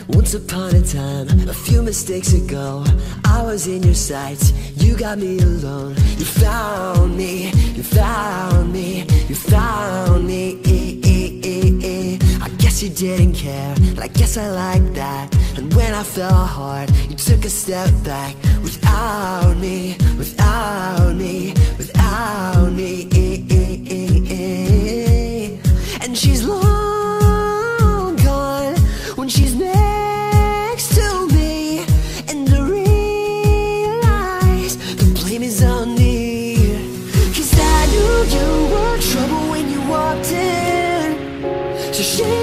Once upon a time, a few mistakes ago, I was in your sights, you got me alone. You found me, you found me, you found me. I guess you didn't care, and I guess I like that. And when I fell hard, you took a step back. Without me, without me, without me. And she's long gone when she's next to me, and I realize the blame is on me. 'Cause I knew you were trouble when you walked in, so she